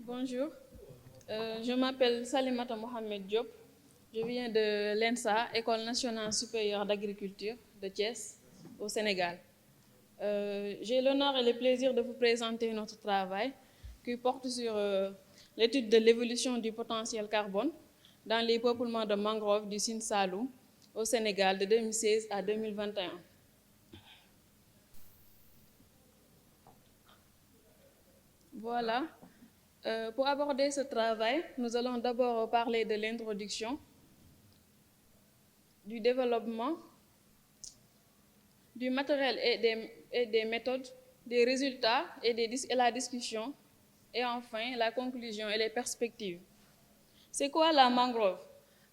Bonjour, je m'appelle Salimata Mohamed Diop. Je viens de l'ENSA, École nationale supérieure d'agriculture de Thiès, au Sénégal. J'ai l'honneur et le plaisir de vous présenter notre travail qui porte sur l'étude de l'évolution du potentiel carbone dans les peuplements de mangroves du Sine Saloum au Sénégal de 2016 à 2021. Voilà. Pour aborder ce travail, nous allons d'abord parler de l'introduction, du développement, du matériel et des méthodes, des résultats et la discussion, et enfin la conclusion et les perspectives. C'est quoi la mangrove?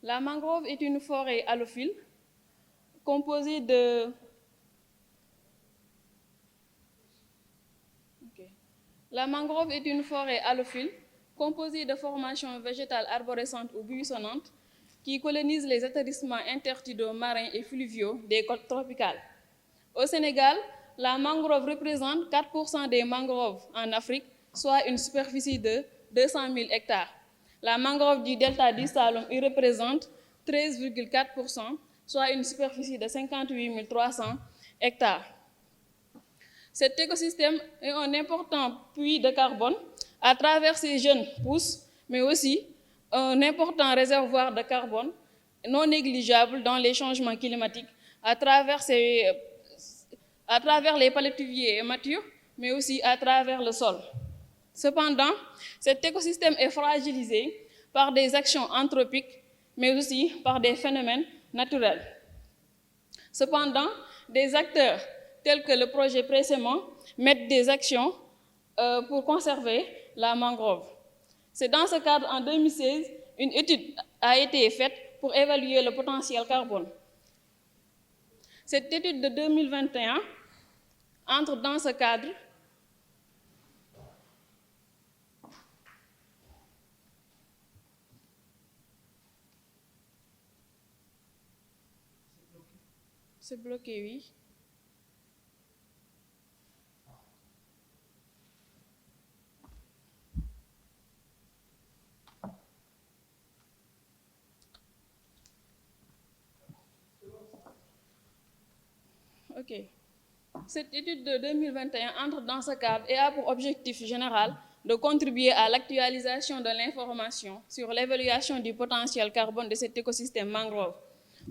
La mangrove est une forêt halophile composée de... La mangrove est une forêt halophile composée de formations végétales arborescentes ou buissonnantes qui colonisent les atterrissements intertidaux marins et fluviaux des côtes tropicales. Au Sénégal, la mangrove représente 4% des mangroves en Afrique, soit une superficie de 200 000 hectares. La mangrove du delta du Saloum y représente 13,4%, soit une superficie de 58 300 hectares. Cet écosystème est un important puits de carbone à travers ses jeunes pousses, mais aussi un important réservoir de carbone non négligeable dans les changements climatiques à travers les palétuviers matures, mais aussi à travers le sol. Cependant, cet écosystème est fragilisé par des actions anthropiques, mais aussi par des phénomènes naturels. Cependant, des acteurs tels que le projet précédent mettent des actions pour conserver la mangrove. C'est dans ce cadre, en 2016, une étude a été faite pour évaluer le potentiel carbone. Cette étude de 2021 entre dans ce cadre. C'est bloqué, oui. OK. Cette étude de 2021 entre dans ce cadre et a pour objectif général de contribuer à l'actualisation de l'information sur l'évaluation du potentiel carbone de cet écosystème mangrove.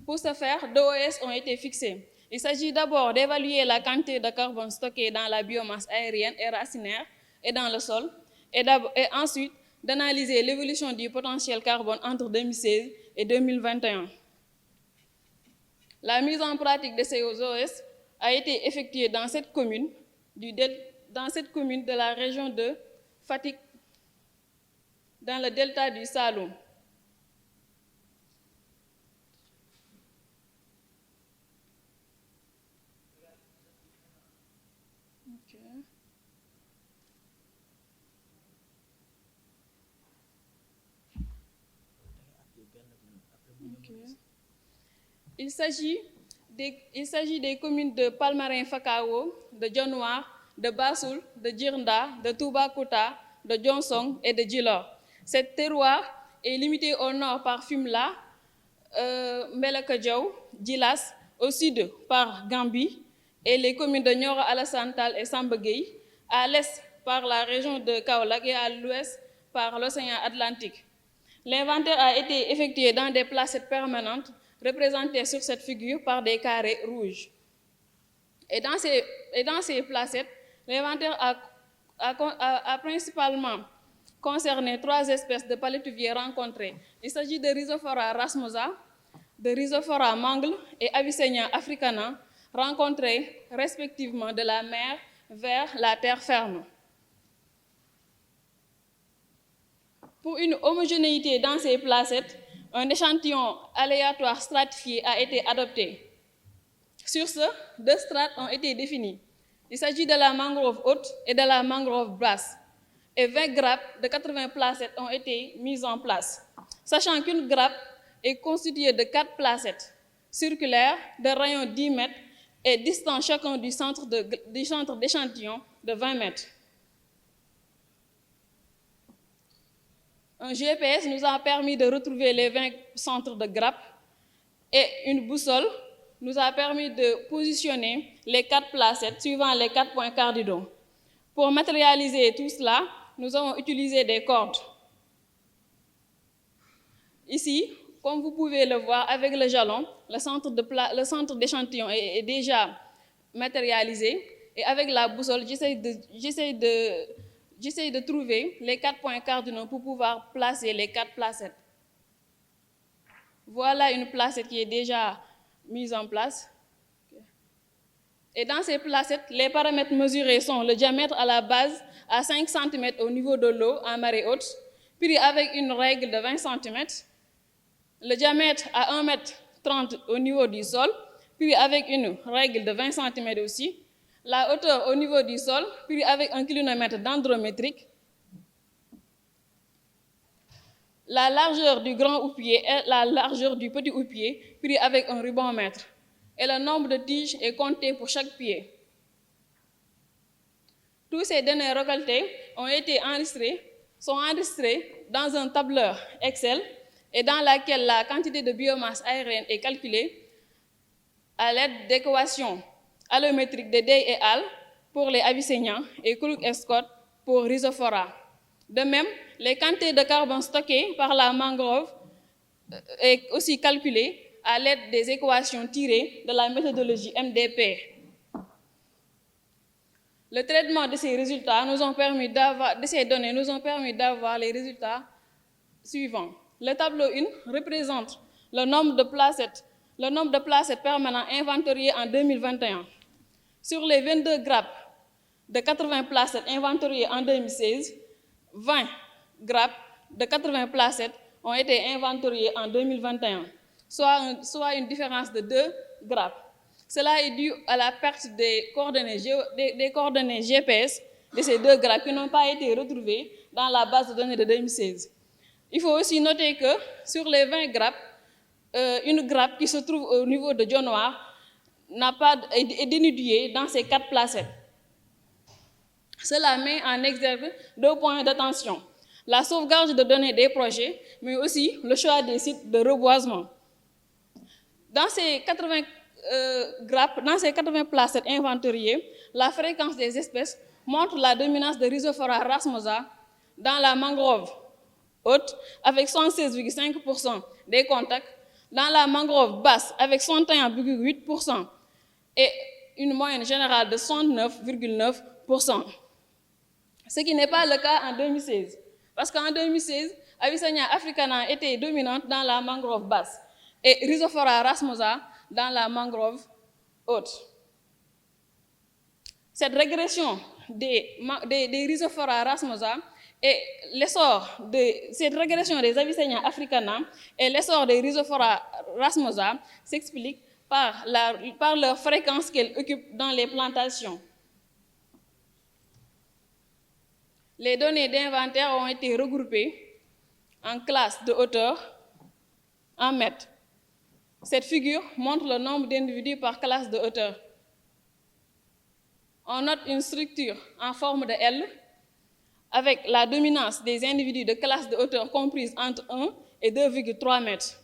Pour ce faire, deux OS ont été fixés. Il s'agit d'abord d'évaluer la quantité de carbone stockée dans la biomasse aérienne et racinaire et dans le sol, et ensuite d'analyser l'évolution du potentiel carbone entre 2016 et 2021. La mise en pratique de ces OS a été effectuée dans cette commune de la région de Fatick, dans le delta du Saloum. Il s'agit des communes de Palmarin-Fakao, de Dionewar, de Bassoul, de Djirnda, de Toubacouta, de Djonsong et de Djilor. Cet terroir est limité au nord par Fimela, Mbelakadiaw, Djilas, au sud par Gambie et les communes de Nioro Alassane Tall et Samba Gueye, à l'est par la région de Kaolack et à l'ouest par l'océan Atlantique. L'inventaire a été effectué dans des placettes permanentes représentées sur cette figure par des carrés rouges. Et dans ces placettes, l'inventaire a principalement concerné 3 espèces de palétuviers rencontrées. Il s'agit de Rhizophora rasmosa, de Rhizophora mangle et Avicennia africana, rencontrés respectivement de la mer vers la terre ferme. Pour une homogénéité dans ces placettes, un échantillon aléatoire stratifié a été adopté. Sur ce, 2 strates ont été définies. Il s'agit de la mangrove haute et de la mangrove basse. Et 20 grappes de 80 placettes ont été mises en place, sachant qu'une grappe est constituée de 4 placettes circulaires de rayon 10 mètres et distant chacun du centre d'échantillon de 20 mètres. Un GPS nous a permis de retrouver les 20 centres de grappes et une boussole nous a permis de positionner les 4 placettes suivant les 4 points cardinaux. Pour matérialiser tout cela, nous avons utilisé des cordes. Ici, comme vous pouvez le voir avec le jalon, le centre d'échantillon est déjà matérialisé et avec la boussole, j'essaie de trouver les 4 points cardinaux pour pouvoir placer les 4 placettes. Voilà une placette qui est déjà mise en place. Et dans ces placettes, les paramètres mesurés sont le diamètre à la base à 5 cm au niveau de l'eau en marée haute, puis avec une règle de 20 cm, le diamètre à 1,30 m au niveau du sol, puis avec une règle de 20 cm aussi, la hauteur au niveau du sol, puis avec un kilomètre dendrométrique, la largeur du grand houppier et la largeur du petit houppier, puis avec un rubomètre. Et le nombre de tiges est compté pour chaque pied. Tous ces données récoltées sont enregistrées dans un tableur Excel et dans laquelle la quantité de biomasse aérienne est calculée à l'aide d'équations allométriques de Day et al. Pour les Avicennia et Crook et Scott pour Rhizophora. De même, les quantités de carbone stockées par la mangrove est aussi calculée à l'aide des équations tirées de la méthodologie MDP. Le traitement de ces résultats de ces données nous ont permis d'avoir les résultats suivants. Le tableau 1 représente le nombre de placettes permanents inventoriées en 2021. Sur les 22 grappes de 80 placettes inventoriées en 2016, 20 grappes de 80 placettes ont été inventoriées en 2021, soit une différence de 2 grappes. Cela est dû à la perte des coordonnées GPS de ces 2 grappes qui n'ont pas été retrouvées dans la base de données de 2016. Il faut aussi noter que sur les 20 grappes, une grappe qui se trouve au niveau de Dionnoir est dénudée dans ces 4 placettes. Cela met en exergue 2 points d'attention: la sauvegarde de données des projets, mais aussi le choix des sites de reboisement. Dans ces 80 placettes inventoriées, la fréquence des espèces montre la dominance de Rhizophora rasmosa dans la mangrove haute avec 76,5% des contacts, dans la mangrove basse avec 61,8% et une moyenne générale de 69,9%. Ce qui n'est pas le cas en 2016. Parce qu'en 2016, Avicennia africana était dominante dans la mangrove basse et Rhizophora rasmosa dans la mangrove haute. Cette régression des Rhizophora rasmosa et cette régression des Avicennia africana et l'essor des Rhizophora rasmosa s'explique par leur fréquence qu'elles occupent dans les plantations. Les données d'inventaire ont été regroupées en classes de hauteur en mètres. Cette figure montre le nombre d'individus par classe de hauteur. On note une structure en forme de L avec la dominance des individus de classe de hauteur comprise entre 1 et 2,3 mètres.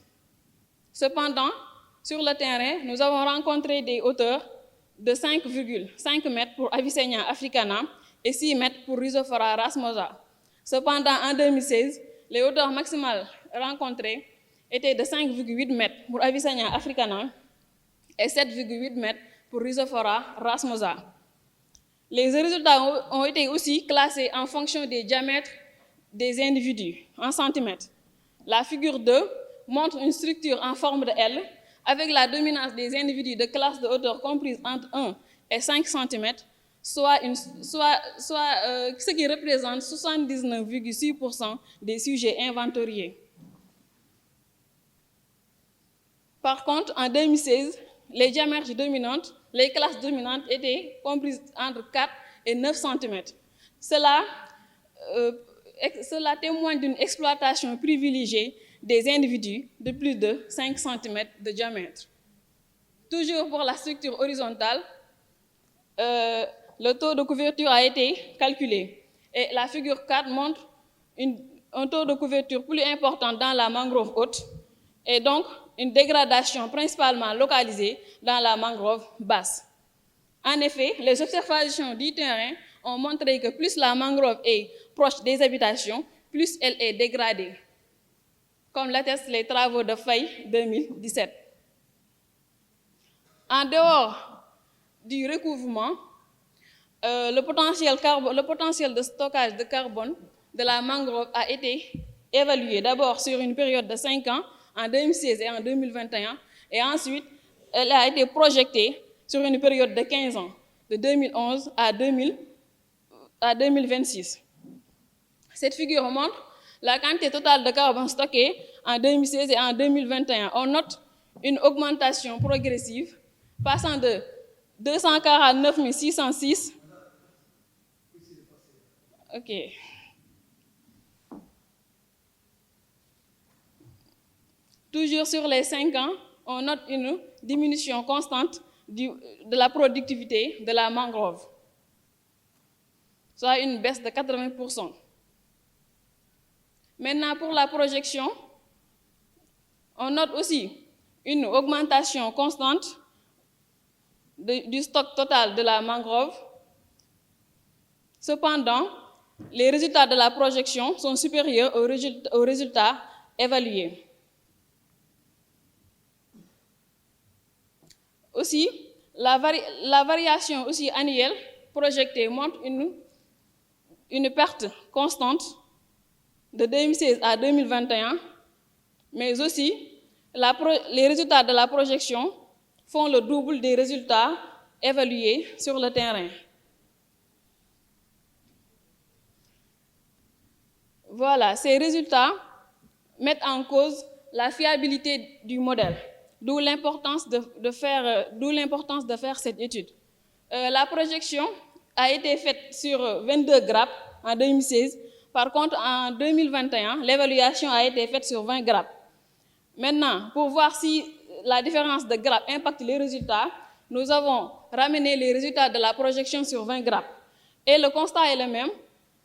Cependant, sur le terrain, nous avons rencontré des hauteurs de 5,5 mètres pour Avicennia africana et 6 mètres pour Rhizophora rasmosa. Cependant, en 2016, les hauteurs maximales rencontrées étaient de 5,8 mètres pour Avicennia africana et 7,8 mètres pour Rhizophora rasmosa. Les résultats ont été aussi classés en fonction des diamètres des individus en centimètres. La figure 2 montre une structure en forme de L avec la dominance des individus de classe de hauteur comprise entre 1 et 5 cm, ce qui représente 79,6% des sujets inventoriés. Par contre, en 2016, les diamètres dominantes, les classes dominantes étaient comprises entre 4 et 9 cm. Cela témoigne d'une exploitation privilégiée des individus de plus de 5 cm de diamètre. Toujours pour la structure horizontale, le taux de couverture a été calculé et la figure 4 montre un taux de couverture plus important dans la mangrove haute et donc une dégradation principalement localisée dans la mangrove basse. En effet, les observations du terrain ont montré que plus la mangrove est proche des habitations, plus elle est dégradée, comme l'attestent les travaux de Faye 2017. En dehors du recouvrement, le potentiel de stockage de carbone de la mangrove a été évalué d'abord sur une période de 5 ans, en 2016 et en 2021, et ensuite, elle a été projetée sur une période de 15 ans, de 2011 à 2026. Cette figure montre la quantité totale de carbone stockée en 2016 et en 2021. On note une augmentation progressive, passant de 249 606. OK. Toujours sur les 5 ans, on note une diminution constante de la productivité de la mangrove, soit une baisse de 80%. Maintenant, pour la projection, on note aussi une augmentation constante du stock total de la mangrove. Cependant, les résultats de la projection sont supérieurs aux résultats évalués. Aussi, la variation aussi annuelle projetée montre une perte constante de 2016 à 2021, mais aussi les résultats de la projection font le double des résultats évalués sur le terrain. Voilà, ces résultats mettent en cause la fiabilité du modèle, d'où l'importance de faire cette étude. La projection a été faite sur 22 grappes en 2016. Par contre, en 2021, l'évaluation a été faite sur 20 grappes. Maintenant, pour voir si la différence de grappes impacte les résultats, nous avons ramené les résultats de la projection sur 20 grappes. Et le constat est le même.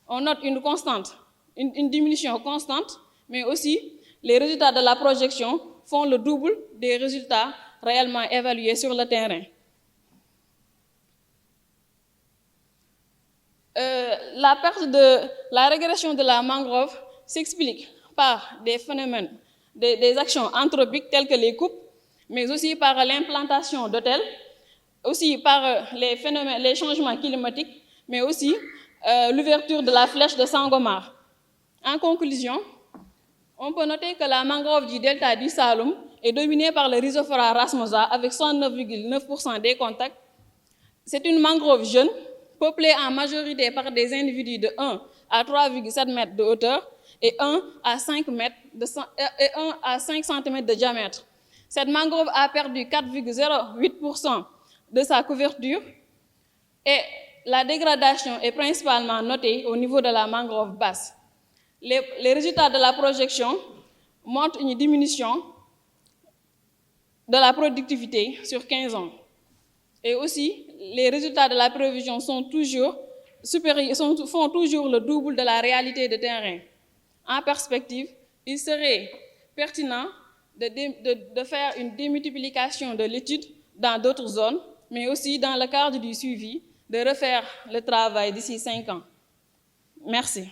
On note une diminution constante, mais aussi les résultats de la projection font le double des résultats réellement évalués sur le terrain. La régression de la mangrove s'explique par des phénomènes, des actions anthropiques telles que les coupes, mais aussi par l'implantation d'hôtels, aussi par les changements climatiques, mais aussi l'ouverture de la flèche de Sangomar. En conclusion, on peut noter que la mangrove du delta du Saloum est dominée par le Rhizophora racemosa avec 69,9% des contacts. C'est une mangrove jeune, peuplée en majorité par des individus de 1 à 3,7 mètres de hauteur et 1 à 5 cm de diamètre. Cette mangrove a perdu 4,08% de sa couverture et la dégradation est principalement notée au niveau de la mangrove basse. Les résultats de la projection montrent une diminution de la productivité sur 15 ans. Et aussi, les résultats de la prévision font toujours le double de la réalité de terrain. En perspective, il serait pertinent de faire une démultiplication de l'étude dans d'autres zones, mais aussi dans le cadre du suivi, de refaire le travail d'ici 5 ans. Merci.